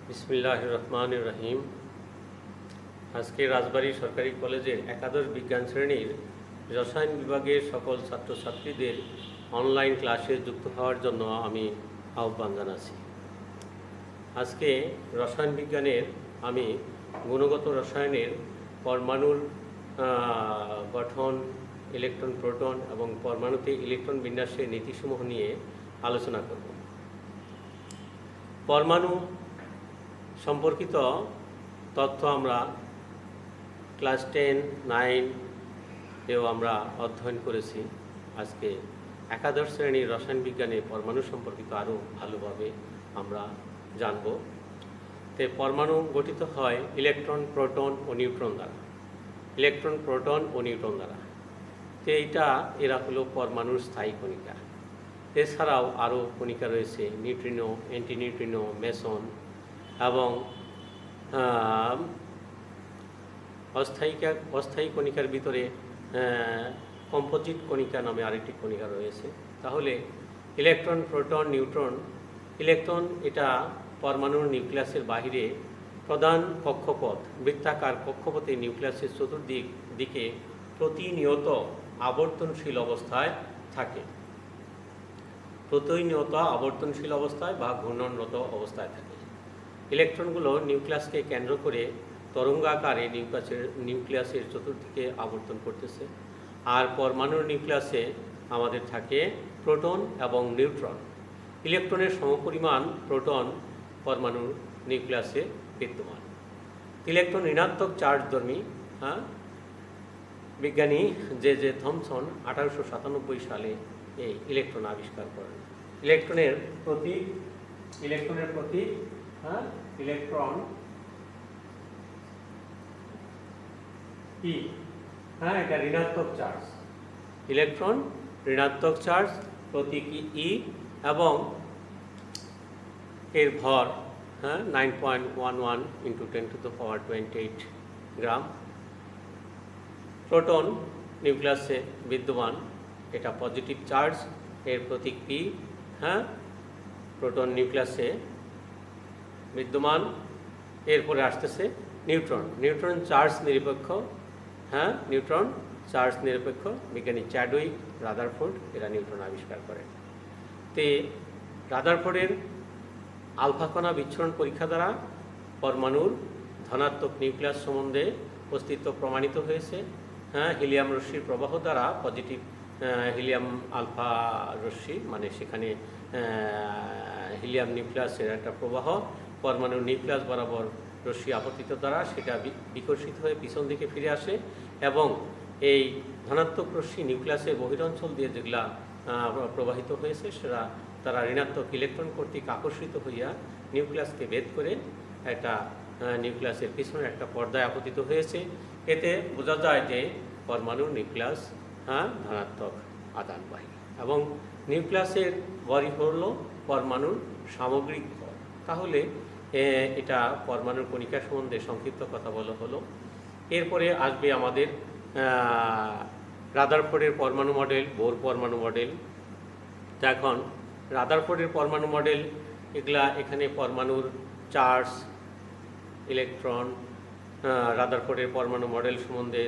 বিসমিল্লাহির রহমানির রহিম। আজকে রাজবাড়ী সরকারি কলেজের একাদশ বিজ্ঞান শ্রেণীর রসায়ন বিভাগের সকল ছাত্রছাত্রীদের অনলাইন ক্লাসে যুক্ত হওয়ার জন্য আমি আহ্বান জানাচ্ছি। আজকে রসায়ন বিজ্ঞানের আমি গুণগত রসায়নের পরমাণুর গঠন, ইলেকট্রন, প্রোটন এবং পরমাণুতে ইলেকট্রন বিন্যাসের নীতিসমূহ নিয়ে আলোচনা করব। পরমাণু সম্পর্কিত তথ্য আমরা ক্লাস 10, 9 এও আমরা অধ্যয়ন করেছি। আজকে একাদশ শ্রেণীর রসায়ন বিজ্ঞানে পরমাণু সম্পর্কিত আরও ভালোভাবে আমরা জানব। তো পরমাণু গঠিত হয় ইলেকট্রন, প্রোটন ও নিউট্রন দ্বারা। ইলেকট্রন, প্রোটন ও নিউট্রন দ্বারা। তো এরা হলো পরমাণুর স্থায়ী কণিকা। এছাড়াও আরও কণিকা রয়েছে নিউট্রিনো, অ্যান্টিনিউট্রিনো, মেসন এবং অস্থায়ী কণিকার ভিতরে কম্পোজিট কণিকা নামে আরেকটি কণিকা রয়েছে। তাহলে ইলেকট্রন, প্রোটন, নিউট্রন। ইলেকট্রন এটা পরমাণুর নিউক্লিয়াসের বাহিরে প্রধান কক্ষপথ, বৃত্তাকার কক্ষপথে নিউক্লিয়াসের দিকে প্রতিনিয়ত আবর্তনশীল অবস্থায় থাকে। প্রতিনিয়ত আবর্তনশীল অবস্থায় বা ঘূর্ণনরত অবস্থায় থাকে। ইলেকট্রনগুলো নিউক্লিয়াসকে কেন্দ্র করে তরঙ্গাকারে নিউক্লিয়াসের চতুর্দিকে আবর্তন করতেছে। আর পরমাণুর নিউক্লিয়াসে আমাদের থাকে প্রোটন এবং নিউট্রন। ইলেকট্রনের সমপরিমাণ প্রোটন পরমাণুর নিউক্লিয়াসে বিদ্যমান। ইলেকট্রন ঋণাত্মক চার্জধর্মী। বিজ্ঞানী জে থমসন 1897 সালে এই ইলেকট্রন আবিষ্কার করেন। ইলেকট্রনের প্রতীক ইলেকট্রন ই। এটা ঋণাত্মক চার্জ। ইলেকট্রন ঋণাত্মক চার্জ, প্রতীক ই এবং এর ভর 9.11 × 10⁻28 গ্রাম। প্রোটন নিউক্লিয়াসে বিদ্যমান, এটা পজিটিভ চার্জ, এর প্রতীক পি। প্রোটন নিউক্লিয়াসে বিদ্যমান। এরপরে আসতেছে নিউট্রন। নিউট্রন চার্জ নিরপেক্ষ। নিউট্রন চার্জ নিরপেক্ষ। বিজ্ঞানী চ্যাডউইক, রাদারফোর্ড এরা নিউট্রন আবিষ্কার করেন। তে রাদারফোর্ডের আলফা কণা বিচ্ছুরণ পরীক্ষা দ্বারা পরমাণুর ধনাত্মক নিউক্লিয়াস সম্বন্ধে অস্তিত্ব প্রমাণিত হয়েছে। হিলিয়াম রশ্মির প্রবাহ দ্বারা পজিটিভ হিলিয়াম আলফা রশ্মি, মানে সেখানে হিলিয়াম নিউক্লিয়াসের একটা প্রবাহ পরমাণুর নিউক্লিয়াস বরাবর রশ্মি আপতিত দ্বারা সেটা বিকর্ষিত হয়ে পিছন দিকে ফিরে আসে এবং এই ধনাত্মক রশ্মি নিউক্লিয়াসের বহিরঞ্চল দিয়ে যেগুলা প্রবাহিত হয়েছে তারা ঋণাত্মক ইলেকট্রন কর্তৃক আকর্ষিত হইয়া নিউক্লিয়াসকে ভেদ করে একটা নিউক্লিয়াসের পিছনে একটা পর্দায় আপতিত হয়েছে। এতে বোঝা যায় যে পরমাণুর নিউক্লিয়াস ধনাত্মক আধানবাহী এবং নিউক্লিয়াসের ভরই হল পরমাণুর সামগ্রিক ভর। তাহলে এটা পরমাণুর কণিকা সম্বন্ধে সংক্ষিপ্ত কথা বলা হলো। এরপরে আসবে আমাদের রাদারফোর্ডের পরমাণু মডেল, বোর পরমাণু মডেল। তো এখন রাদারফোর্ডের পরমাণু মডেল এখানে পরমাণুর চার্জ, ইলেকট্রন, রাদারফোর্ডের পরমাণু মডেল সম্বন্ধে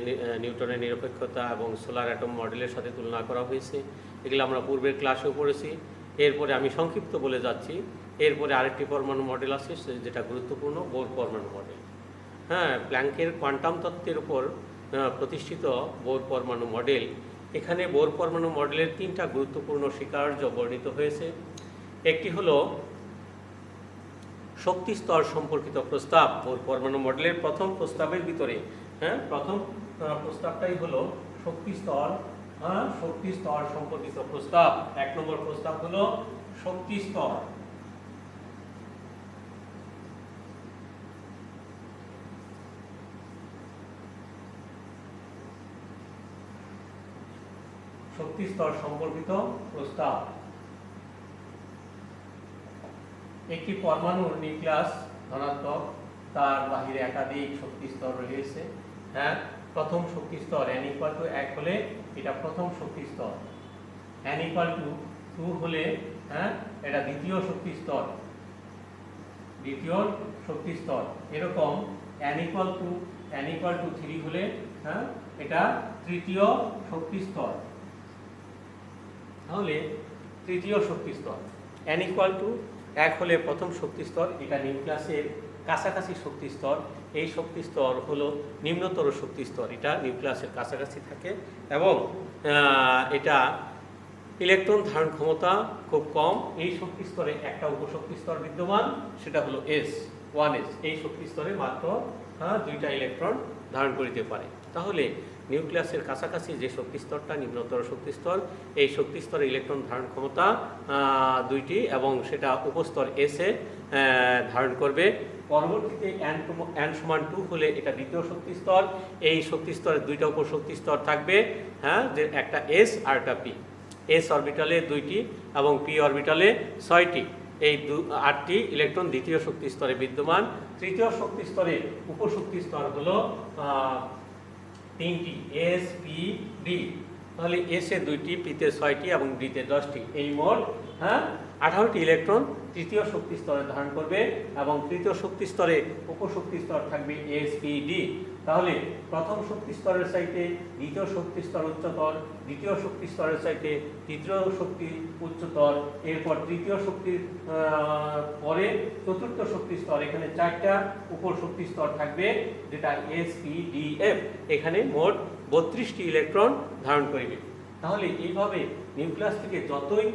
নিউটনের নিরপেক্ষতা এবং সোলার অ্যাটম মডেলের সাথে তুলনা করা হয়েছে। এগুলো আমরা পূর্বের ক্লাসেও পড়েছি। এরপরে আমি সংক্ষিপ্ত বলে যাচ্ছি। এরপরে আরেকটি পরমাণু মডেল আছে যেটা গুরুত্বপূর্ণ, বোর পরমাণু মডেল। প্ল্যাঙ্কের কোয়ান্টাম তত্ত্বের উপর প্রতিষ্ঠিত বোর পরমাণু মডেল। এখানে বোর পরমাণু মডেলের 3টা গুরুত্বপূর্ণ স্বীকার্য বর্ণিত হয়েছে। একটি হলো শক্তি স্তর সম্পর্কিত প্রস্তাব। বোর পরমাণু মডেলের প্রথম প্রস্তাবের ভিতরে প্রথম প্রস্তাবটাই হলো শক্তি স্তর। শক্তি স্তর সম্পর্কিত প্রস্তাব। 1 নম্বর প্রস্তাব হলো শক্তি স্তর। শক্তি স্তর সম্পর্কিত প্রস্তাব। একটি পরমাণুর নিউক্লিয়াস ধনাত্মক, তার বাহিরে একাধিক শক্তি স্তর রয়েছে। প্রথম শক্তি স্তর n=1 হলে এটা প্রথম শক্তি স্তর। n=2 হলে এটা দ্বিতীয় শক্তি স্তর। দ্বিতীয় শক্তি স্তর। এরকম n equal to 3 হলে হ্যাঁ এটা তৃতীয় শক্তি স্তর। তাহলে তৃতীয় শক্তি স্তর n equal to 1 হলে প্রথম শক্তি স্তর, এটা নিউক্লিয়াসের কাছাকাছি শক্তি স্তর। এই শক্তি স্তর হলো নিম্নতর শক্তি স্তর, এটা নিউক্লিয়াসের কাছাকাছি থাকে এবং এটা ইলেকট্রন ধারণ ক্ষমতা খুব কম। এই শক্তি স্তরে একটা উপশক্তি স্তর বিদ্যমান, সেটা হলো S1s। এই শক্তি স্তরে মাত্র 2টা ইলেকট্রন ধারণ করিতে পারে। তাহলে নিউক্লিয়াসের কাছাকাছি যে শক্তি স্তরটা নিম্নতর শক্তি স্তর, এই শক্তি স্তরে ইলেকট্রন ধারণ ক্ষমতা 2টি এবং সেটা উপস্তর এসে ধারণ করবে। পরবর্তীতে n সমান 2 হলে এটা দ্বিতীয় শক্তি স্তর। এই শক্তি স্তরে 2টা উপশক্তি স্তর থাকবে, হ্যাঁ, যে একটা S আর একটা P। S অরবিটালে 2টি এবং P অরবিটালে 6টি, এই 8টি ইলেকট্রন দ্বিতীয় শক্তি স্তরে বিদ্যমান। তৃতীয় শক্তি স্তরে উপশক্তি স্তর হলো 3টি, S, P, D। তাহলে S এ 2টি, P তে 6টি এবং D তে 10টি, এই মোট 18টি ইলেকট্রন তৃতীয় শক্তি স্তরে ধারণ করবে এবং তৃতীয় শক্তি স্তরে উপশক্তি স্তর থাকবে S, P, D। তাহলে প্রথম শক্তি স্তরের চাইতে দ্বিতীয় শক্তি স্তর উচ্চতর, দ্বিতীয় শক্তি স্তরের চাইতে তৃতীয় শক্তি উচ্চতর, এরপর তৃতীয় শক্তির পরে চতুর্থ শক্তি স্তর। এখানে 4টা উপশক্তি স্তর থাকবে, যেটা S, P, D, F। এখানে মোট 32টি ইলেকট্রন ধারণ করিবে। তাহলে এইভাবে নিউক্লিয়াস থেকে যতই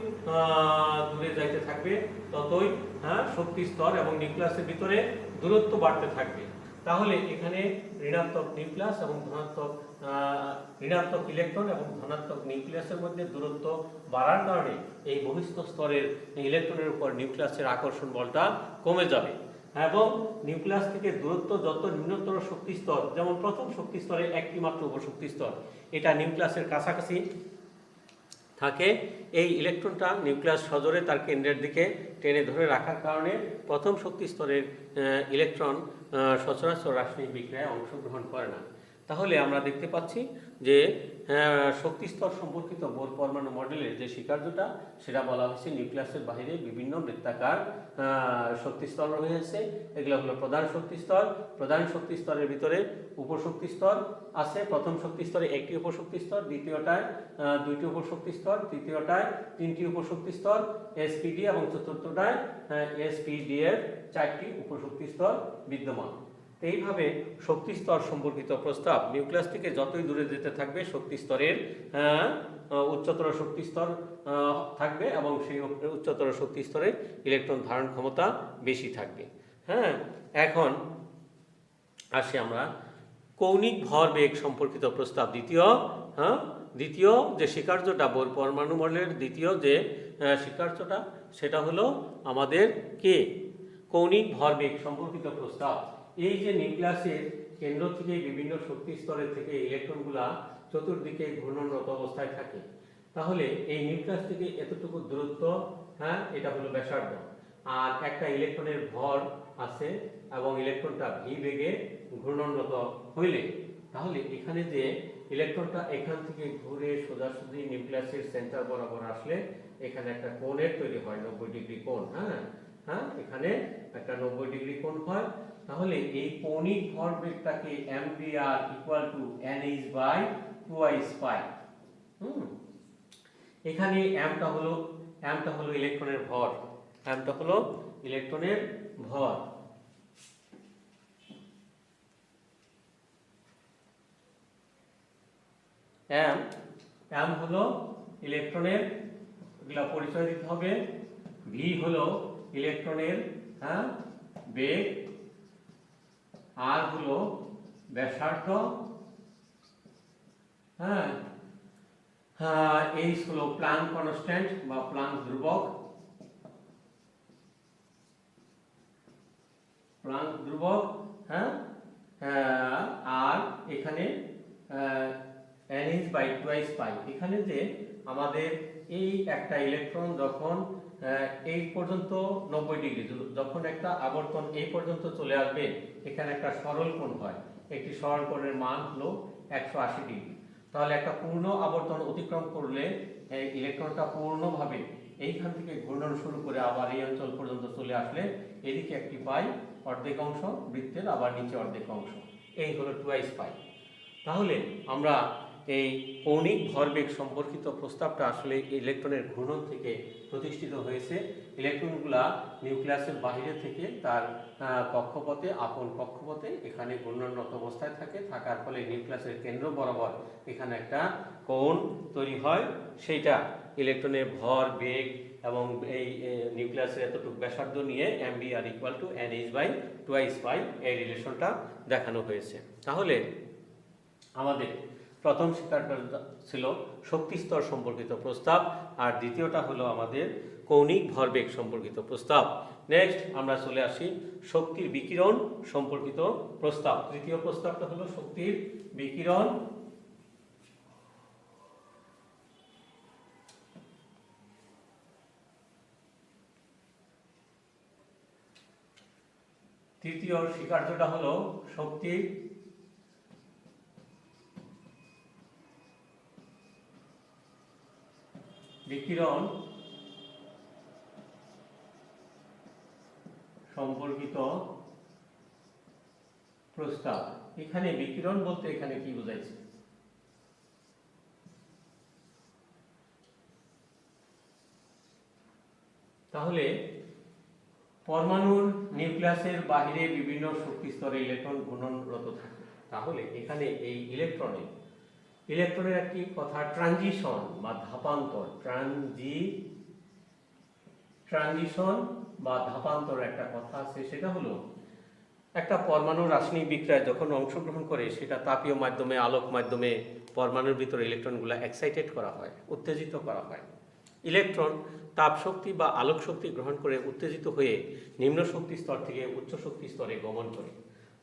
দূরে যাইতে থাকবে ততই শক্তি স্তর এবং নিউক্লিয়াসের ভিতরে দূরত্ব বাড়তে থাকবে। তাহলে এখানে ঋণাত্মক নিউক্লিয়াস এবং ঋণাত্মক ইলেকট্রন এবং ধনাত্মক নিউক্লিয়াসের মধ্যে দূরত্ব বাড়ার কারণে এই বহিস্থ স্তরের ইলেকট্রনের উপর নিউক্লিয়াসের আকর্ষণ বলটা কমে যাবে এবং নিউক্লিয়াস থেকে দূরত্ব যত নিম্নতর শক্তি স্তর, যেমন প্রথম শক্তি স্তরে একটি মাত্র উপশক্তি স্তর, এটা নিউক্লিয়াসের কাছাকাছি থাকে। এই ইলেকট্রনটা নিউক্লিয়াস সজোরে তার কেন্দ্রের দিকে টেনে ধরে রাখার কারণে প্রথম শক্তি স্তরের ইলেকট্রন সচরাচর রাসায়নিক বিক্রিয়ায় অংশগ্রহণ করে না। তাহলে আমরা দেখতে পাচ্ছি যে শক্তি স্তর সম্পর্কিত বোর পরমাণু মডেলের যে স্বীকার্যটা, সেটা বলা হয়েছে নিউক্লিয়াসের বাইরে বিভিন্ন বৃত্তাকার শক্তি স্তর রয়েছে। এগুলো হলো প্রধান শক্তি স্তর। প্রধান শক্তি স্তরের ভিতরে উপশক্তি স্তর আছে। প্রথম শক্তি স্তরে একটি উপশক্তি স্তর, দ্বিতীয়টায় 2টি উপশক্তি স্তর, তৃতীয়টায় 3টি উপশক্তি স্তর SPD এবং চতুর্থটায় SPD এর 4টি উপশক্তি স্তর বিদ্যমান। এইভাবে শক্তি স্তর সম্পর্কিত প্রস্তাব নিউক্লিয়াস থেকে যতই দূরে যেতে থাকবে শক্তি স্তরের উচ্চতর শক্তি স্তর থাকবে এবং সেই উচ্চতর শক্তি স্তরে ইলেকট্রন ধারণ ক্ষমতা বেশি থাকবে। এখন আসি আমরা কৌণিক ভরবেগ সম্পর্কিত প্রস্তাব। দ্বিতীয় যে স্বীকার্যটা বোর পরমাণু মডেলের দ্বিতীয় যে স্বীকার্যটা, সেটা হলো আমাদের কৌণিক ভরবেগ সম্পর্কিত প্রস্তাব। এই যে নিউক্লিয়াসের কেন্দ্র থেকে বিভিন্ন শক্তি স্তরের থেকে ইলেকট্রনগুলা চতুর্দিকে ঘূর্ণনরত অবস্থায় থাকে, তাহলে এই নিউক্লিয়াস থেকে এতটুকু দূরত্ব, এটা হলো ব্যাসার্ধ। আর একটা ইলেকট্রনের ভর আছে এবং ইলেকট্রনটা v বেগে ঘূর্ণনরত হইলে, তাহলে এখানে যে ইলেকট্রনটা এখান থেকে ঘুরে সোজাসুজি নিউক্লিয়াসের সেন্টার বরাবর আসলে এখানে একটা কোণের তৈরি হয়, 90 ডিগ্রি কোণ। এখানে একটা 90 ডিগ্রি কোণ হয়। তাহলে এই কৌণিক ভরবেগটাকে mvr = nh/2is পাই। এখানে mটা হলো ইলেকট্রনের ভর, mটা হলো ইলেকট্রনের ভর। m হলো ইলেকট্রনের, এগুলা পরিচয় দিতে হবে। v হলো ইলেকট্রনের বেগ, আর হলো ব্যাসার্ধ, এইচ হলো প্লাঙ্ক কনস্ট্যান্ট বা প্লাঙ্ক ধ্রুবক, আর এখানে nh/2is পাই। এখানে যে আমাদের এই একটা ইলেকট্রন যখন এই পর্যন্ত 90 ডিগ্রি, যখন একটা আবর্তন এই পর্যন্ত চলে আসবে, এখানে একটা সরল কোণ হয়। একটি সরল কোণের মান হলো 180 ডিগ্রি। তাহলে একটা পূর্ণ আবর্তন অতিক্রম করলে এই ইলেকট্রনটা পূর্ণভাবে এইখান থেকে ঘূর্ণন শুরু করে আবার এই অঞ্চল পর্যন্ত চলে আসলে এদিকে একটি পাই অর্ধেক অংশ বৃত্তের, আবার নিচে অর্ধেক অংশ, এই হলো টুয়াইস পাই। তাহলে আমরা এই কৌণিক ভরবেগ সম্পর্কিত প্রস্তাবটা আসলে ইলেকট্রনের ঘূর্ণন থেকে প্রতিষ্ঠিত হয়েছে। ইলেকট্রনগুলা নিউক্লিয়াসের বাইরে থেকে তার কক্ষপথে, আপন কক্ষপথে এখানে ঘূর্ণনরত অবস্থায় থাকে, থাকার ফলে নিউক্লিয়াসের কেন্দ্র বরাবর এখানে একটা কোণ তৈরি হয়। সেইটা ইলেকট্রনের ভর, বেগ এবং এই নিউক্লিয়াসের এতটুকু ব্যাসার্ধ নিয়ে mv/2h/2 এই রিলেশনটা দেখানো হয়েছে। তাহলে আমাদের প্রথম শিক্ষাটা ছিল শক্তি স্তর সম্পর্কিত প্রস্তাব, আর দ্বিতীয়টা হলো আমাদের কৌণিক ভরবেগ সম্পর্কিত প্রস্তাব। নেক্সট আমরা চলে আসি শক্তির বিকিরণ সম্পর্কিত প্রস্তাব। তৃতীয় প্রস্তাবটা হলো শক্তির বিকিরণ তৃতীয় স্বীকার্যটা হলো শক্তির বিকিরণ সম্পর্কিত প্রস্তাব। এখানে বিকিরণ বলতে এখানে কি বোঝাইছে? তাহলে পরমাণুর নিউক্লিয়াসের বাহিরে বিভিন্ন শক্তি স্তরে ইলেকট্রন ঘূর্ণনরত থাকে। তাহলে এখানে এই ইলেকট্রনের একটি কথা ট্রানজিশন বা ধাপান্তর, ট্রানজিশন বা ধাপান্তর একটা কথা আছে। সেটা হলো একটা পরমাণুর রাসায়নিক বিক্রিয়ায় যখন অংশগ্রহণ করে সেটা তাপীয় মাধ্যমে, আলোক মাধ্যমে পরমাণুর ভিতরে ইলেকট্রনগুলো এক্সাইটেড করা হয়, উত্তেজিত করা হয়। ইলেকট্রন তাপ শক্তি বা আলোক শক্তি গ্রহণ করে উত্তেজিত হয়ে নিম্ন শক্তি স্তর থেকে উচ্চ শক্তি স্তরে গমন করে।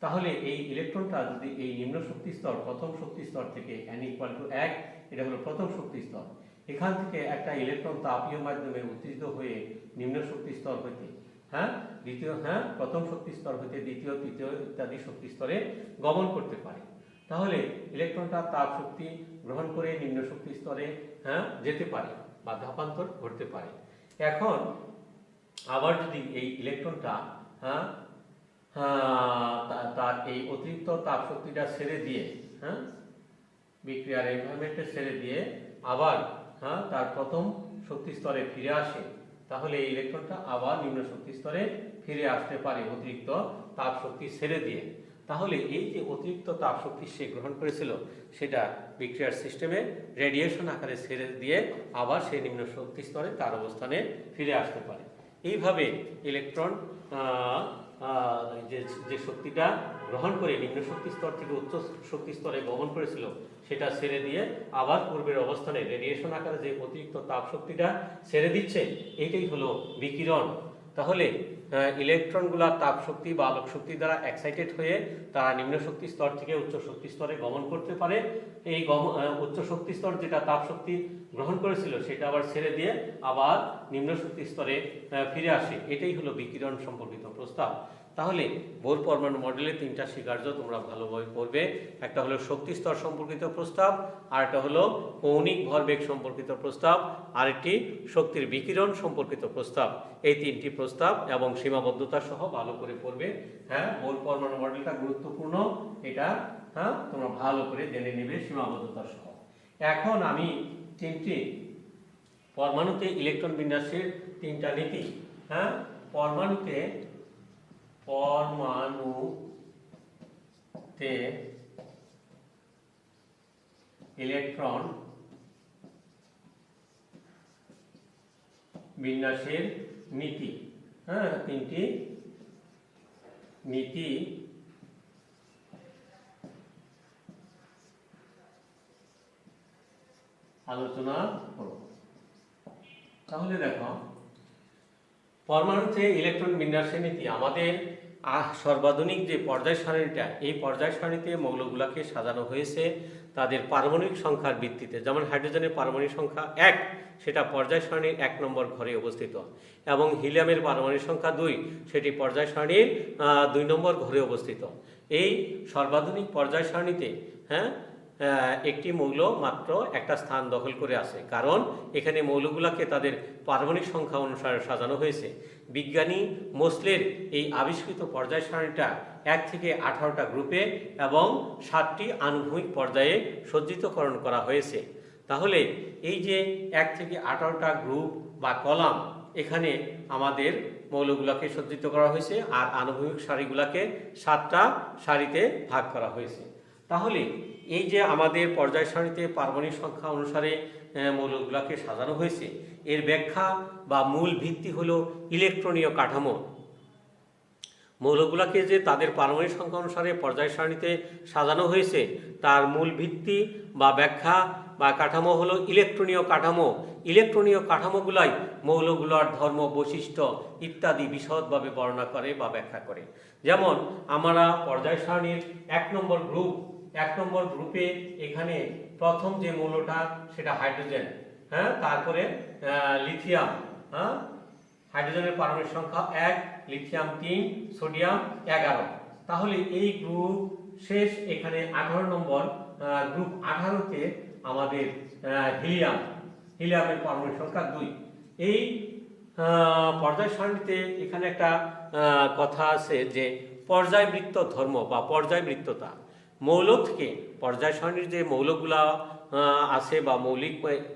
তাহলে এই ইলেকট্রনটা যদি এই নিম্ন শক্তি স্তর, প্রথম শক্তি স্তর থেকে n=1, এটা হলো প্রথম শক্তি স্তর, এখান থেকে একটা ইলেকট্রন তাপীয় মাধ্যমে উত্তেজিত হয়ে নিম্ন শক্তি স্তর হইতে প্রথম শক্তি স্তর হইতে দ্বিতীয়, তৃতীয় ইত্যাদি শক্তি স্তরে গমন করতে পারে। তাহলে ইলেকট্রনটা তাপ শক্তি গ্রহণ করে নিম্ন শক্তি স্তরে যেতে পারে বা ধাপান্তর ঘটতে পারে। এখন আবার যদি এই ইলেকট্রনটা তার এই অতিরিক্ত তাপ শক্তিটা ছেড়ে দিয়ে বিক্রিয়ার এনভায়রনমেন্টে ছেড়ে দিয়ে আবার তার প্রথম শক্তি স্তরে ফিরে আসে, তাহলে এই ইলেকট্রনটা আবার নিম্ন শক্তি স্তরে ফিরে আসতে পারে অতিরিক্ত তাপ শক্তি ছেড়ে দিয়ে। তাহলে এই যে অতিরিক্ত তাপ শক্তি সে গ্রহণ করেছিল সেটা বিক্রিয়ার সিস্টেমে রেডিয়েশন আকারে ছেড়ে দিয়ে আবার সেই নিম্ন শক্তি স্তরে তার অবস্থানে ফিরে আসতে পারে। এইভাবে ইলেকট্রন যে শক্তিটা গ্রহণ করে নিম্ন শক্তি স্তর থেকে উচ্চ শক্তি স্তরে গমন করেছিল সেটা ছেড়ে দিয়ে আবার পূর্বের অবস্থানে রেডিয়েশন আকারে যে অতিরিক্ত তাপ শক্তিটা ছেড়ে দিচ্ছে, এটাই হলো বিকিরণ। তাহলে ইলেকট্রনগুলা তাপ শক্তি বা আলোক শক্তি দ্বারা এক্সাইটেড হয়ে তারা নিম্ন শক্তি স্তর থেকে উচ্চ শক্তি স্তরে গমন করতে পারে। এই উচ্চ শক্তি স্তর যেটা তাপ শক্তি গ্রহণ করেছিল সেটা আবার ছেড়ে দিয়ে আবার নিম্ন শক্তি স্তরে ফিরে আসে। এটাই হলো বিকিরণ সম্পর্কিত প্রস্তাব। তাহলে বোর পরমাণু মডেলের তিনটা স্বীকার্য তোমরা ভালোভাবে পড়বে। একটা হলো শক্তি স্তর সম্পর্কিত প্রস্তাব, আর একটা হলো কৌণিক ভরবেগ সম্পর্কিত প্রস্তাব, আরেকটি শক্তির বিকিরণ সম্পর্কিত প্রস্তাব। এই তিনটি প্রস্তাব এবং সীমাবদ্ধতা সহ ভালো করে পড়বে। বোর পরমাণু মডেলটা গুরুত্বপূর্ণ, এটা তোমরা ভালো করে জেনে নেবে সীমাবদ্ধতা সহ। এখন আমি তিনটি পরমাণুতে ইলেকট্রন বিন্যাসের তিনটা নীতি, পরমাণুতে ইলেকট্রন বিন্যাসের নীতি, তিনটি নীতি আলোচনা করব। তাহলে দেখো, পরমাণুতে ইলেকট্রন বিন্যাসের নীতি আমাদের সর্বাধুনিক যে পর্যায় সারণীটা, এই পর্যায় সারণীতে মৌলগুলাকে সাজানো হয়েছে তাদের পারমাণবিক সংখ্যার ভিত্তিতে। যেমন হাইড্রোজেনের পারমাণবিক সংখ্যা 1, সেটা পর্যায় সারণীর 1 নম্বর ঘরে অবস্থিত, এবং হিলিয়ামের পারমাণবিক সংখ্যা 2, সেটি পর্যায় সারণীর 2 নম্বর ঘরে অবস্থিত। এই সর্বাধুনিক পর্যায় সারণীতে একটি মৌল মাত্র একটা স্থান দখল করে আছে, কারণ এখানে মৌলগুলোকে তাদের পারমাণবিক সংখ্যা অনুসারে সাজানো হয়েছে। বিজ্ঞানী মোসলের এই আবিষ্কৃত পর্যায় সারণীটা 1 থেকে 18টা গ্রুপে এবং 7টি আনুভূমিক পর্যায়ে সজ্জিতকরণ করা হয়েছে। তাহলে এই যে 1 থেকে 18টা গ্রুপ বা কলাম, এখানে আমাদের মৌলগুলোকে সজ্জিত করা হয়েছে, আর আনুভূমিক সারিগুলোকে 7টা সারিতে ভাগ করা হয়েছে। তাহলে এই যে আমাদের পর্যায় সারণীতে পারমাণবিক সংখ্যা অনুসারে মৌলগুলোকে সাজানো হয়েছে, এর ব্যাখ্যা বা মূল ভিত্তি হলো ইলেকট্রনীয় কাঠামো। মৌলগুলোকে যে তাদের পারমাণবিক সংখ্যা অনুসারে পর্যায় সারণীতে সাজানো হয়েছে, তার মূল ভিত্তি বা ব্যাখ্যা বা কাঠামো হলো ইলেকট্রনীয় কাঠামো। ইলেকট্রনীয় কাঠামোগুলাই মৌলগুলোর ধর্ম, বৈশিষ্ট্য ইত্যাদি বিশদভাবে বর্ণনা করে বা ব্যাখ্যা করে। যেমন আমরা পর্যায় সারণীর 1 নম্বর গ্রুপে এখানে প্রথম যে মৌলটা সেটা হাইড্রোজেন, হ্যাঁ, তারপরে লিথিয়াম, হ্যাঁ, হাইড্রোজেনের পারমাণবিক সংখ্যা 1, লিথিয়াম 3, সোডিয়াম 11। তাহলে এই গ্রুপ শেষ এখানে 18 নম্বর গ্রুপ 18তে আমাদের হিলিয়ামের পারমাণবিক সংখ্যা 2। এই পর্যায় সারণীতে এখানে একটা কথা আছে যে পর্যায়বৃত্ত ধর্ম বা পর্যায়বৃত্ততা। মৌল থেকে পর্যায় সারণীর যে মৌলগুলা আছে বা মৌলিক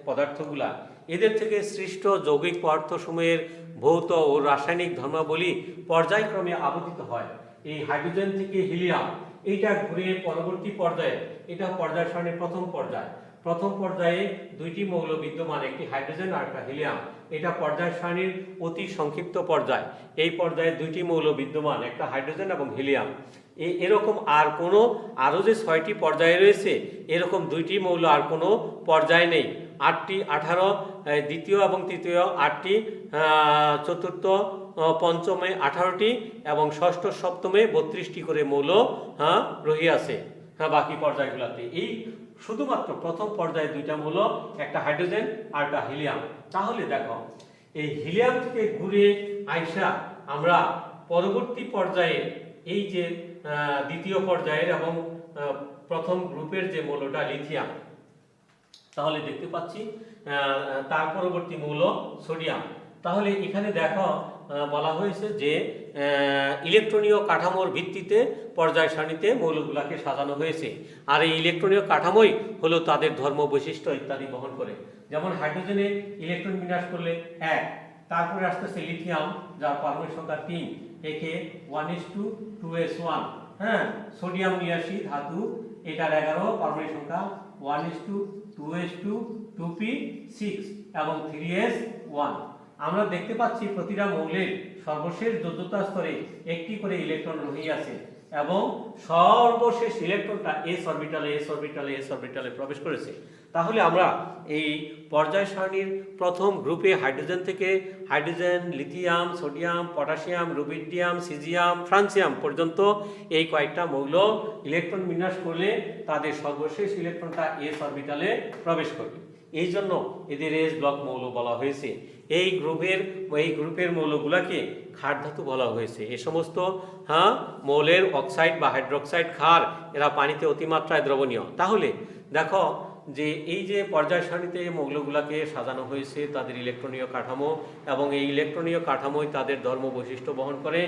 পদার্থগুলা, এদের থেকে সৃষ্ট যৌগিক পদার্থসমূহের ভৌত ও রাসায়নিক ধর্মাবলী পর্যায়ক্রমে আবর্তিত হয়। এই হাইড্রোজেন থেকে হিলিয়াম, এইটা ঘুরে পরবর্তী পর্যায়ে, এটা পর্যায় সারণীর প্রথম পর্যায়ে 2টি মৌল বিদ্যমান, একটি হাইড্রোজেন আর একটা হিলিয়াম। এটা পর্যায় সারণীর অতি সংক্ষিপ্ত পর্যায়। এই পর্যায়ে 2টি মৌল বিদ্যমান, একটা হাইড্রোজেন এবং হিলিয়াম। এরকম আরও যে 6টি পর্যায়ে রয়েছে, এরকম 2টি মৌল আর কোনো পর্যায়ে নেই। 8টি 18, দ্বিতীয় এবং তৃতীয় 8টি, চতুর্থ পঞ্চমে 18টি এবং ষষ্ঠ সপ্তমে 32টি করে মৌল রহিয়াছে বাকি পর্যায়গুলোতে। এই শুধুমাত্র প্রথম পর্যায়ে 2টা মৌল, একটা হাইড্রোজেন আর একটা হিলিয়াম। তাহলে দেখো, এই হিলিয়াম থেকে ঘুরে আইসা আমরা পরবর্তী পর্যায়ে এই যে দ্বিতীয় পর্যায়ের এবং প্রথম গ্রুপের যে মৌলটা লিথিয়াম, তাহলে দেখতে পাচ্ছি তার পরবর্তী মৌল সোডিয়াম। তাহলে এখানে দেখো বলা হয়েছে যে ইলেকট্রনীয় কাঠামোর ভিত্তিতে পর্যায় সারণীতে মৌলগুলোকে সাজানো হয়েছে, আর এই ইলেকট্রনীয় কাঠামোই হলো তাদের ধর্ম, বৈশিষ্ট্য ইত্যাদি বহন করে। যেমন হাইড্রোজেনে ইলেকট্রন বিন্যাস করলে 1, তারপরে আসতেছে লিথিয়াম যার পারমাণবিক সংখ্যা 3, একে 1:2s1, হ্যাঁ। সোডিয়াম নিয়ে আসি ধাতু, এটার 11 পারমাণবিক সংখ্যা 1:2s2, 2p6 এবং 3s1। আমরা দেখতে পাচ্ছি প্রতিটা মৌলের সর্বশেষ যোজ্যতা স্তরে একটি করে ইলেকট্রন রহিয়াছে এবং সর্বশেষ ইলেকট্রনটা s অরবিটালে প্রবেশ করেছে। তাহলে আমরা এই পর্যায় সারণীর প্রথম গ্রুপে হাইড্রোজেন থেকে hydrogen, lithium, sodium, potassium, rubidium, caesium, francium পর্যন্ত এই কয়েকটা মৌল ইলেকট্রন বিন্যাস করলে তাদের সর্বশেষ ইলেকট্রনটা s অরবিটালে প্রবেশ করবে। এই জন্য এদের s ব্লক মৌল বলা হয়েছে। এই গ্রুপের মৌলগুলোকে ক্ষার ধাতু বলা হয়েছে। এই সমস্ত মৌলের অক্সাইড বা হাইড্রোক্সাইড ক্ষার, এরা পানিতে অতিমাত্রায় দ্রবণীয়। তাহলে দেখো যে এই যে পর্যায় সারণীতে মৌলগুলোকে সাজানো হয়েছে, তাদের ইলেকট্রনীয় কাঠামো, এবং এই ইলেকট্রনীয় কাঠামোই তাদের ধর্ম বৈশিষ্ট্য বহন করে।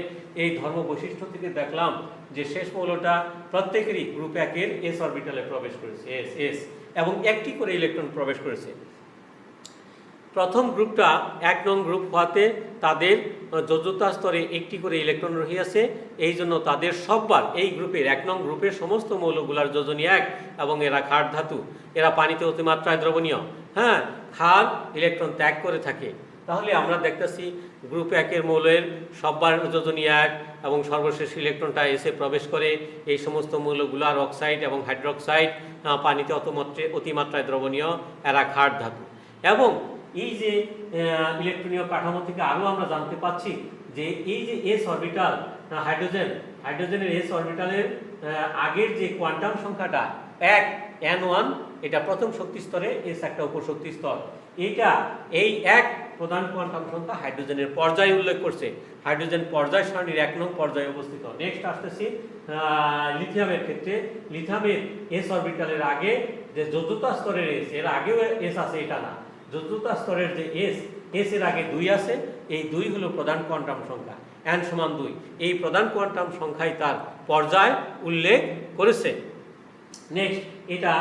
এই ধর্ম বৈশিষ্ট্য থেকে দেখলাম যে শেষ মৌলটা প্রত্যেকেরই গ্রুপ 1-এর s অরবিটালে প্রবেশ করেছে, s এবং একটি করে ইলেকট্রন প্রবেশ করেছে। প্রথম গ্রুপটা 1 নং গ্রুপ হওয়াতে তাদের যোজ্যতা স্তরে একটি করে ইলেকট্রন রহিয়াছে। এই জন্য তাদের সববার এই গ্রুপের 1 নং গ্রুপের সমস্ত মৌলগুলার যোজনী 1 এবং এরা ক্ষার ধাতু, এরা পানিতে অতিমাত্রায় দ্রবণীয়, হ্যাঁ। ক্ষার ইলেকট্রন ত্যাগ করে থাকে। তাহলে আমরা দেখতেছি গ্রুপ 1-এর মৌলের সববার যোজনী 1 এবং সর্বশেষ ইলেকট্রনটা এসে প্রবেশ করে। এই সমস্ত মৌলগুলার অক্সাইড এবং হাইড্রোক্সাইড পানিতে অতিমাত্রায় দ্রবণীয়, এরা ক্ষার ধাতু। এবং এই যে ইলেকট্রনীয় কাঠামো থেকে আরও আমরা জানতে পাচ্ছি যে এই যে s অরবিটাল, হাইড্রোজেনের s অরবিটালের আগের যে কোয়ান্টাম সংখ্যাটা 1, n1, এটা প্রথম শক্তি স্তরে, s একটা উপশক্তি স্তর। এই 1 প্রধান কোয়ান্টাম সংখ্যা হাইড্রোজেনের পর্যায় উল্লেখ করছে, হাইড্রোজেন পর্যায় সারণীর 1 নং পর্যায়ে অবস্থিত। নেক্সট আসতেছি লিথিয়ামের ক্ষেত্রে। লিথিয়ামের এস অরবিটালের আগে যে যোজ্যতা স্তরের এস, এর আগেও এস আছে এটা না, যোজ্যতা স্তরের যে এস এর আগে 2 আছে, এই 2 হলো প্রধান কোয়ান্টাম সংখ্যা, n সমান 2। এই প্রধান কোয়ান্টাম সংখ্যাই তার পর্যায় উল্লেখ করেছে। নেক্সট, এটা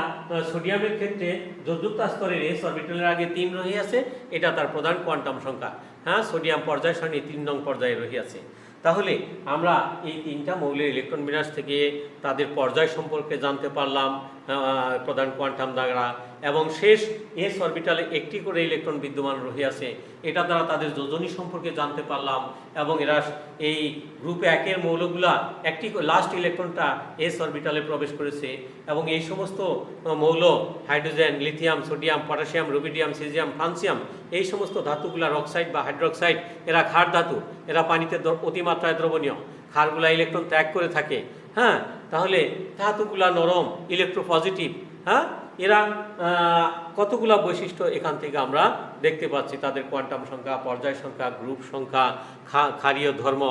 সোডিয়ামের ক্ষেত্রে যোজ্যতা স্তরের এস অরবিটালের আগে 3 রহিয়াছে, এটা তার প্রধান কোয়ান্টাম সংখ্যা। হ্যাঁ, সোডিয়াম পর্যায় সারণী 3 নং পর্যায়ে রহিয়াছে। তাহলে আমরা এই 3টা মৌলের ইলেকট্রন বিন্যাস থেকে তাদের পর্যায় সম্পর্কে জানতে পারলাম প্রধান কোয়ান্টাম দ্বারা, এবং শেষ এস অরবিটালে একটি করে ইলেকট্রন বিদ্যমান রহিয়াছে, এটা দ্বারা তাদের যোজনী সম্পর্কে জানতে পারলাম, এবং এরা এই গ্রুপ 1-এর মৌলগুলা একটি লাস্ট ইলেকট্রনটা এস অরবিটালে প্রবেশ করেছে, এবং এই সমস্ত মৌল hydrogen, lithium, sodium, potassium, rubidium, caesium, francium, এই সমস্ত ধাতুগুলার অক্সাইড বা হাইড্রোক্সাইড, এরা ক্ষার ধাতু, এরা পানিতে অতিমাত্রায় দ্রবণীয়, ক্ষারগুলা ইলেকট্রন ত্যাগ করে থাকে। হ্যাঁ, তাহলে ধাতুগুলা নরম, ইলেকট্রোপজিটিভ। হ্যাঁ, এরা কতগুলা বৈশিষ্ট্য এখান থেকে আমরা দেখতে পাচ্ছি, তাদের কোয়ান্টাম সংখ্যা, পর্যায় সংখ্যা, গ্রুপ সংখ্যা, ক্ষারীয় ধর্ম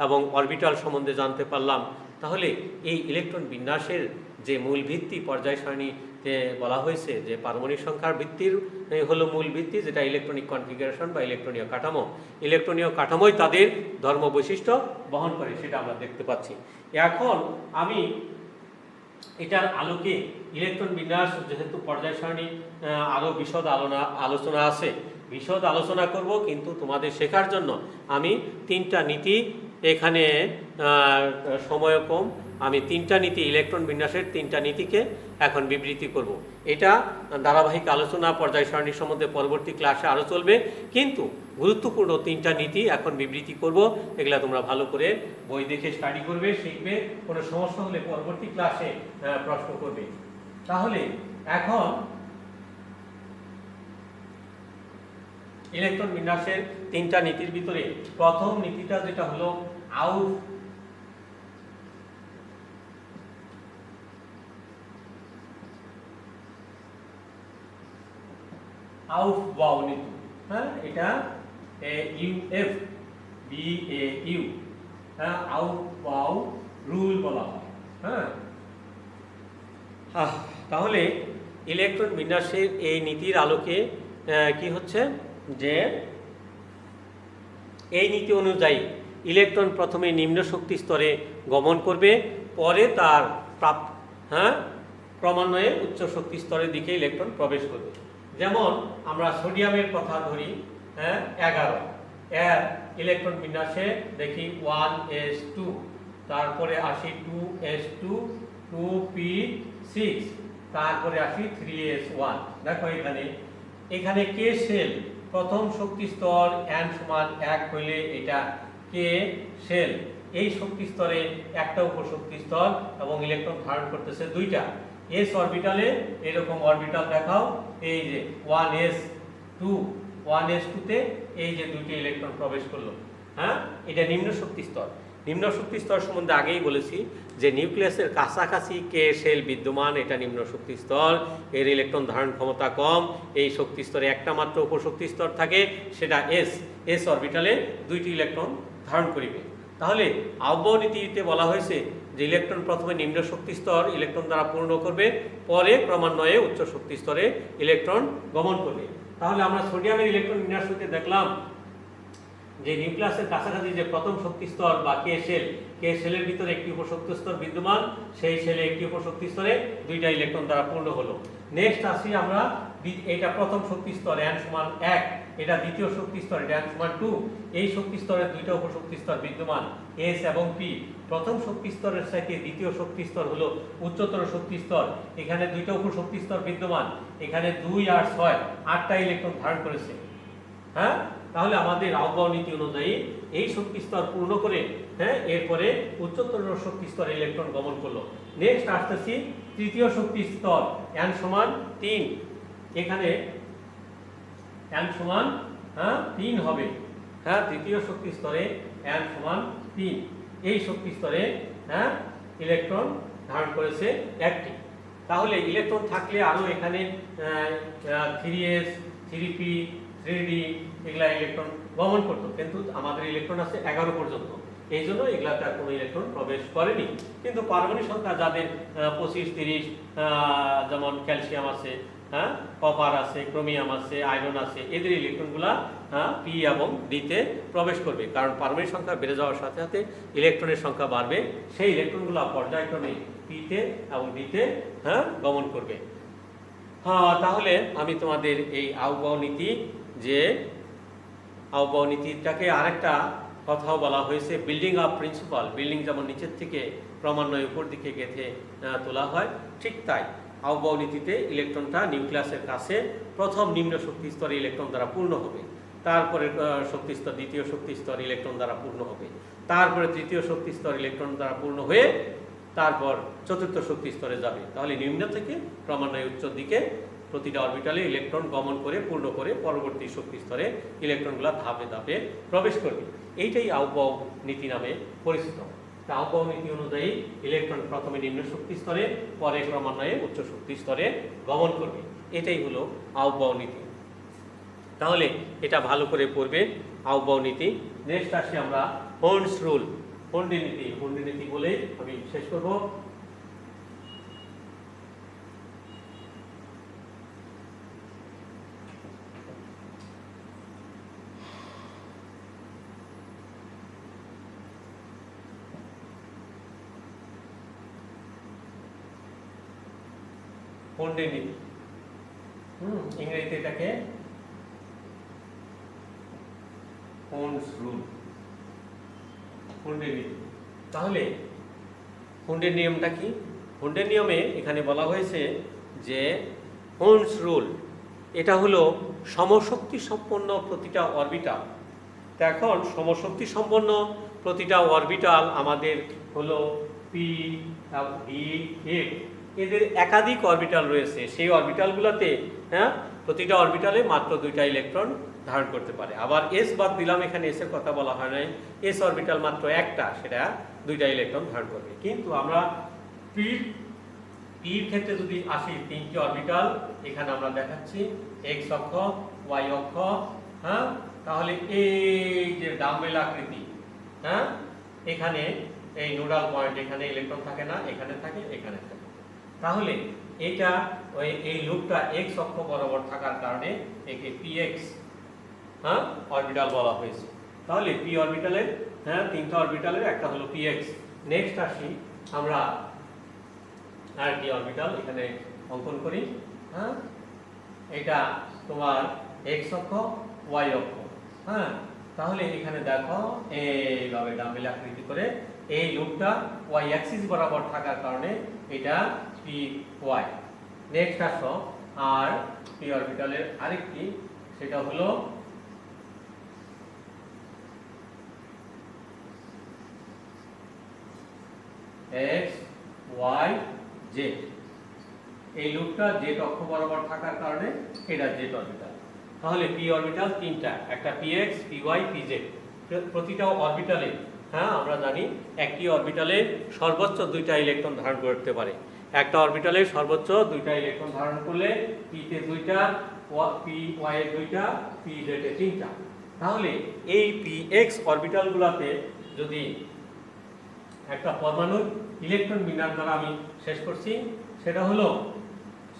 এবং অরবিটাল সম্বন্ধে জানতে পারলাম। তাহলে এই ইলেকট্রন বিন্যাসের যে মূল ভিত্তি পর্যায় সারণীতে বলা হয়েছে যে পারমাণবিক সংখ্যার ভিত্তির হলো মূল ভিত্তি, যেটা ইলেকট্রনিক কনফিগারেশন বা ইলেকট্রনীয় কাঠামো। ইলেকট্রনীয় কাঠামোই তাদের ধর্ম বৈশিষ্ট্য বহন করে, সেটা আমরা দেখতে পাচ্ছি। এখন আমি এটার আলোকে ইলেকট্রন বিন্যাস, যেহেতু পর্যায় সারণী আরও বিশদ আলোচনা আছে, বিশদ আলোচনা করব, কিন্তু তোমাদের শেখার জন্য আমি 3টা নীতি, এখানে সময় কম, আমি 3টা নীতি, ইলেকট্রন বিন্যাসের 3টা নীতিকে এখন বিবৃতি করব। এটা ধারাবাহিক আলোচনা পর্যায় সারণী সম্বন্ধে পরবর্তী ক্লাসে আরও চলবে, কিন্তু গুরুত্বপূর্ণ 3টা নীতি এখন বিবৃতি করব। এগুলা তোমরা ভালো করে বই দেখে স্টাডি করবে, শিখবে, কোনো সমস্যা হলে পরবর্তী ক্লাসে প্রশ্ন করবে। তাহলে এখন ইলেকট্রন বিন্যাসের 3টা নীতির ভিতরে প্রথম নীতিটা যেটা হলো আউফবাউ নীতি। হ্যাঁ, এটা ইউএফ BAU, হ্যাঁ, আউফবাউ রুল বলা হয়। হ্যাঁ, তাহলে ইলেকট্রন বিন্যাসের এই নীতির আলোকে কি হচ্ছে যে এই নীতি অনুযায়ী ইলেকট্রন প্রথমে নিম্ন শক্তি স্তরে গমন করবে, পরে তার ক্রমান্বয়ে উচ্চ শক্তি স্তরের দিকে ইলেকট্রন প্রবেশ করবে। যেমন আমরা সোডিয়ামের কথা ধরি, 11, এর ইলেকট্রন বিন্যাসে দেখি 1s2, তারপরে আসি 2s2, 2p6, তারপরে আসি 3s1। দেখো এখানে কে শেল, প্রথম শক্তি স্তর n সমান 1 হইলে এটা কে শেল, এই শক্তি স্তরে একটা উপশক্তি স্তর এবং ইলেকট্রন ধারণ করতেছে 2টা। এস অরবিটালে এরকম অরবিটাল দেখাও, এই যে 1s2 তে এই যে 2টি ইলেকট্রন প্রবেশ করলো। হ্যাঁ, এটা নিম্ন শক্তি স্তর। নিম্ন শক্তি স্তর সম্বন্ধে আগেই বলেছি যে নিউক্লিয়াসের কাছাকাছি কে শেল বিদ্যমান, এটা নিম্ন শক্তি স্তর, এর ইলেকট্রন ধারণ ক্ষমতা কম, এই শক্তি স্তরে একটা মাত্র উপশক্তি স্তর থাকে, সেটা এস অরবিটালে 2টি ইলেকট্রন ধারণ করিবে। তাহলে আউফবাউ নীতিতে বলা হয়েছে যে ইলেকট্রন প্রথমে নিম্ন শক্তি স্তর ইলেকট্রন দ্বারা পূর্ণ করবে, পরে ক্রমান্বয়ে উচ্চ শক্তি স্তরে ইলেকট্রন গমন করবে। তাহলে আমরা সোডিয়ামের ইলেকট্রন বিন্যাস হতে দেখলাম যে নিউক্লিয়াসের কাছাকাছি যে প্রথম শক্তি স্তর বা কে শেলের ভিতরে একটি উপশক্তি স্তর বিদ্যমান, সেই শেলে একটি উপশক্তি স্তরে 2টা ইলেকট্রন দ্বারা পূর্ণ হলো। নেক্সট আসি আমরা, এটা প্রথম শক্তি স্তর n সমান 1, এটা দ্বিতীয় শক্তি স্তর n সমান 2, এই শক্তি স্তরে 2টা উপশক্তি স্তর বিদ্যমান s এবং p। প্রথম শক্তি স্তরের সাথে দ্বিতীয় শক্তি স্তর হলো উচ্চতর শক্তি স্তর, এখানে 2টা উপশক্তি স্তর বিদ্যমান, এখানে 2 আর 6, 8টা ইলেকট্রন ধারণ করেছে। হ্যাঁ, তাহলে আমাদের আউফবাউ নীতি অনুযায়ী এই শক্তি স্তর পূর্ণ করে এরপরে উচ্চতর শক্তি স্তরে ইলেকট্রন গমন করলো। নেক্সট আসতেছি তৃতীয় শক্তি স্তর n সমান 3, এখানে n সমান 3 হবে। হ্যাঁ, তৃতীয় শক্তি স্তরে n সমান 3, এই শক্তি স্তরে ইলেকট্রন ধারণ করেছে 1টি। তাহলে ইলেকট্রন থাকলে আরো এখানে 3s, 3p, 3d, এগুলা ইলেকট্রন গমন করতো, কিন্তু আমাদের ইলেকট্রন আছে 11 পর্যন্ত, এই জন্য এগুলাতে আর কোনো ইলেকট্রন প্রবেশ করেনি। কিন্তু পারমাণবিক সংখ্যা যাদের 25, 30, যেমন ক্যালসিয়াম আছে, হ্যাঁ, কপার আছে, ক্রোমিয়াম আছে, আয়রন আছে, এদের ইলেকট্রনগুলা পি এবং ডিতে প্রবেশ করবে, কারণ পারমাণবিক সংখ্যা বেড়ে যাওয়ার সাথে সাথে ইলেকট্রনের সংখ্যা বাড়বে, সেই ইলেকট্রনগুলো পর্যায়ক্রমে পিতে এবং ডিতে গমন করবে। তাহলে আমি তোমাদের এই আহ্বাও নীতি, যে আহ্বাও নীতিটাকে আরেকটা কথাও বলা হয়েছে বিল্ডিং আপ প্রিন্সিপাল। বিল্ডিং যেমন নিচের থেকে ক্রমান্বয়ে উপর দিকে গেঁথে তোলা হয়, ঠিক তাই আহ্বাও নীতিতে ইলেকট্রনটা নিউক্লিয়াসের কাছে প্রথম নিম্ন শক্তি স্তরে ইলেকট্রন দ্বারা পূর্ণ হবে, তারপরে শক্তি স্তর, দ্বিতীয় শক্তি স্তর ইলেকট্রন দ্বারা পূর্ণ হবে, তারপরে তৃতীয় শক্তি স্তর ইলেকট্রন দ্বারা পূর্ণ হয়ে তারপর চতুর্থ শক্তি স্তরে যাবে। তাহলে নিম্ন থেকে ক্রমান্বয়ে উচ্চ দিকে প্রতিটা অরবিটালে ইলেকট্রন গমন করে পূর্ণ করে পরবর্তী শক্তি স্তরে ইলেকট্রনগুলো ধাপে ধাপে প্রবেশ করবে। এইটাই আহ্বাও নীতি নামে পরিচিত। আহ্বাও নীতি অনুযায়ী ইলেকট্রন প্রথমে নিম্ন শক্তি স্তরে, পরে ক্রমান্বয়ে উচ্চ শক্তি স্তরে গমন করবে। এটাই হলো আহ্বাও নীতি। তাহলে এটা ভালো করে পড়বে, আহ্বাও নীতি। নেক্সট আসি আমরা হোর্নস রুল, হুন্ডি নীতি। হুন্ডি নীতি বলে আমি শেষ করব। হুন্ডি নীতি, ইংরেজিতে এটাকে হোর্নস রুল, হুন্ডি নীতি। তাহলে হুন্ডের নিয়মটা কি? হুন্ডের নিয়মে এখানে বলা হয়েছে যে হোর্নস রুল, এটা হলো সমশক্তি সম্পন্ন প্রতিটা অরবিটাল। তো এখন সমশক্তি সম্পন্ন প্রতিটা অরবিটাল আমাদের হলো পি, ডি, এফ, এদের একাধিক অরবিটাল রয়েছে। সেই অরবিটালগুলোতে প্রতিটা অরবিটালে মাত্র 2টা ইলেকট্রন ধারণ করতে পারে। আবার এস বাদ দিলাম, এখানে এস এর কথা বলা হয় নাই, এস অরবিটাল মাত্র একটা, সেটা 2টা ইলেকট্রন ধারণ করবে। কিন্তু আমরা পির ক্ষেত্রে যদি আসি, 3টি অরবিটাল এখানে আমরা দেখাচ্ছি, এক্স অক্ষ, ওয়াই অক্ষ, তাহলে এই যে ডাম্বেল আকৃতি, এখানে এই নোডাল পয়েন্ট, এখানে ইলেকট্রন থাকে না, এখানে থাকে, এখানে থাকে। তাহলে এটা এই লুপটা এক্স অক্ষ বরাবর থাকার কারণে একে পিএক্স অরবিটাল বলা হয়েছে। তাহলে পি অরবিটালের 3টা অরবিটালের একটা হলো পিএক্স। নেক্সট আসি আমরা আরেকটি অরবিটাল এখানে অঙ্কন করি। এটা তোমার এক্স অক্ষ, ওয়াই অক্ষ। তাহলে এখানে দেখো এইভাবে ডাম্বেল আকৃতি করে এই লুপটা ওয়াই অ্যাক্সিস বরাবর থাকার কারণে এটা পি ওয়াই। নেক্সট আসো আর পি অরবিটালের আরেকটি, সেটা হলো এক্স ওয়াই জেড। এই লুপটা জেড অক্ষ বরাবর থাকার কারণে এটা জেড অরবিটাল। তাহলে পি অরবিটাল 3টা, একটা পিএক্স, পিওয়াই, পিজেড। প্রতিটা অরবিটালে আমরা জানি একটি অরবিটালে সর্বোচ্চ 2টা ইলেকট্রন ধারণ করতে পারে। একটা অরবিটালে সর্বোচ্চ 2টা ইলেকট্রন ধারণ করলে পিতে 2টা, পি ওয়াই এর 2টা, পি জেড এর 3টা। তাহলে এই পিএক্স অরবিটালগুলোতে যদি একটা পরমাণুর ইলেকট্রন বিন্যাস দ্বারা আমি শেষ করছি,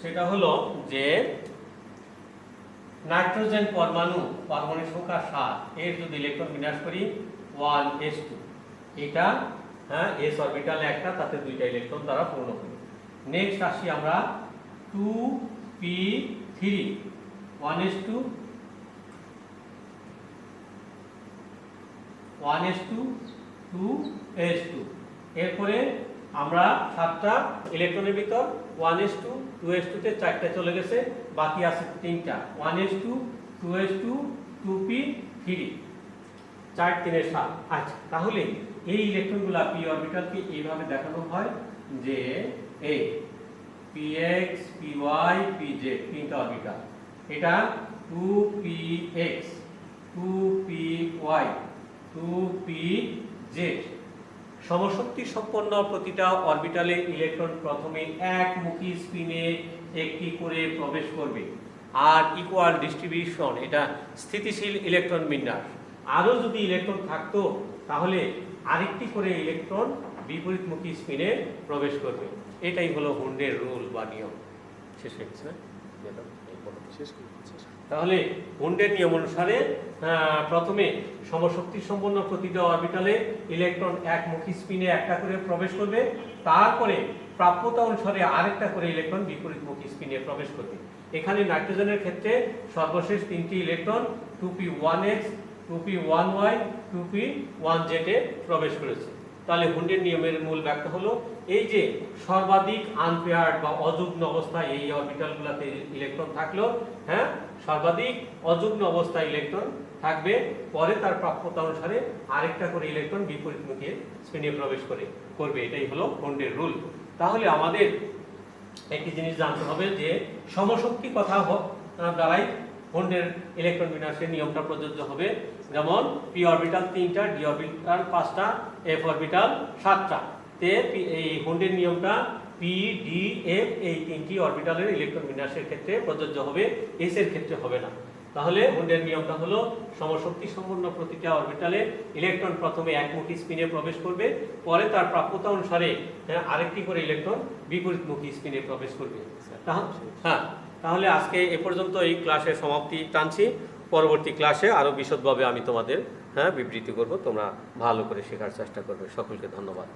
সেটা হলো যে নাইট্রোজেন পরমাণু সংখ্যা 7, এর যদি ইলেকট্রন বিন্যাস করি 1s2, এটা এস অরবিটালে একটা, তাতে 2টা ইলেকট্রন দ্বারা পূর্ণ হবে। নেক্সট আসি আমরা 2p3, 1s2, 2s2। এরপরে আমরা 7টা ইলেকট্রনের ভিতর 1s2, 2s2 তে 4টা চলে গেছে, বাকি আছে 3টা, 1s2, 2s2, 2p3, 4 3 7। আচ্ছা, তাহলে এই ইলেকট্রনগুলা পি অরবিটালকে এইভাবে দেখানো হয় যে এই px, py, pz 3টা অরবিটাল, এটা 2px, 2py, 2pz। সমশক্তি সম্পন্ন প্রতিটা অরবিটালে ইলেকট্রন প্রথমে একমুখী স্পিনে একটি করে প্রবেশ করবে। আর ইকুয়াল ডিস্ট্রিবিউশন, এটা স্থিতিশীল ইলেকট্রন বিন্যাস। আরও যদি ইলেকট্রন থাকতো তাহলে আরেকটি করে ইলেকট্রন বিপরীতমুখী স্পিনে প্রবেশ করবে। এটাই হলো হুন্ডের রুল বা নিয়ম। শেষ হয়ে গেছে না? তাহলে হুন্ডের নিয়ম অনুসারে প্রথমে সমশক্তি সম্পন্ন প্রতিটা অরবিটালে ইলেকট্রন একমুখী স্পিনে একটা করে প্রবেশ করবে, তারপরে প্রাপ্যতা অনুসারে আরেকটা করে ইলেকট্রন বিপরীতমুখী স্পিনে প্রবেশ করবে। এখানে নাইট্রোজেনের ক্ষেত্রে সর্বশেষ তিনটি ইলেকট্রন 2p1x, 2p1y, 2p1z এ প্রবেশ করেছে। তাহলে হুন্ডের নিয়মের মূল ব্যাখ্যা হলো এই যে সর্বাধিক আনপেয়ার্ড বা অযুগ্ম অবস্থায় এই অরবিটালগুলোতে ইলেকট্রন থাকলো, হ্যাঁ, সর্বাধিক অযুগ্ম অবস্থায় ইলেকট্রন থাকবে, পরে তার প্রাপ্যতা অনুসারে আরেকটা করে ইলেকট্রন বিপরীতমুখী স্পিনে প্রবেশ করবে। এটাই হলো হুন্ডের রুল। তাহলে আমাদের একটি জিনিস জানতে হবে যে সমশক্তি কথা দ্বারাই হুন্ডের ইলেকট্রন বিন্যাসের নিয়মটা প্রযোজ্য হবে। যেমন পি অরবিটাল 3টা, ডি অরবিটাল 5টা, এফ অরবিটাল 7টা তে এই হুন্ডের নিয়মটা পি, ডি, এফ এই তিনটি অরবিটালের ইলেকট্রন বিন্যাসের ক্ষেত্রে প্রযোজ্য হবে, এস এর ক্ষেত্রে হবে না। তাহলে হুন্ডের নিয়মটা হলো সমশক্তি সম্পন্ন প্রতিটা অরবিটালে ইলেকট্রন প্রথমে একমুখী স্পিনে প্রবেশ করবে, পরে তার প্রাপ্যতা অনুসারে আরেকটি করে ইলেকট্রন বিপরীতমুখী স্পিনে প্রবেশ করবে। হ্যাঁ, তাহলে আজকে এ পর্যন্ত এই ক্লাসের সমাপ্তি টানছি। পরবর্তী ক্লাসে আরও বিশদভাবে আমি তোমাদের বিবৃতি করব, তোমরা ভালো করে শেখার চেষ্টা করবে। সকলকে ধন্যবাদ।